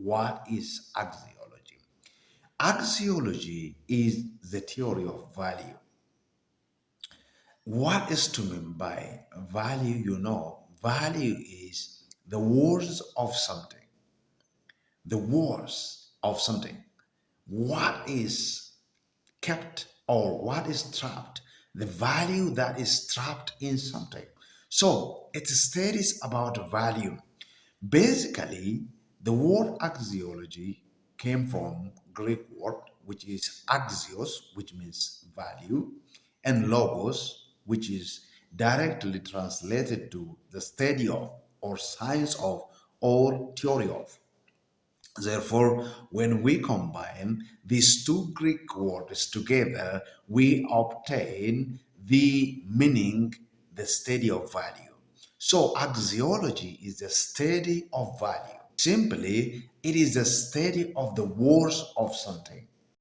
what is axiology? Axiology is the theory of value. What is to mean by value? Value is the worth of something, the worth of something. What is kept or what is trapped, the value that is trapped in something. So it studies about value. Basically, the word axiology came from Greek word which is axios, which means value, and logos, which is directly translated to the study of or science of or theory of. Therefore, when we combine these two Greek words together, we obtain the meaning, the study of value. So, axiology is the study of value. Simply, it is the study of the worth of something.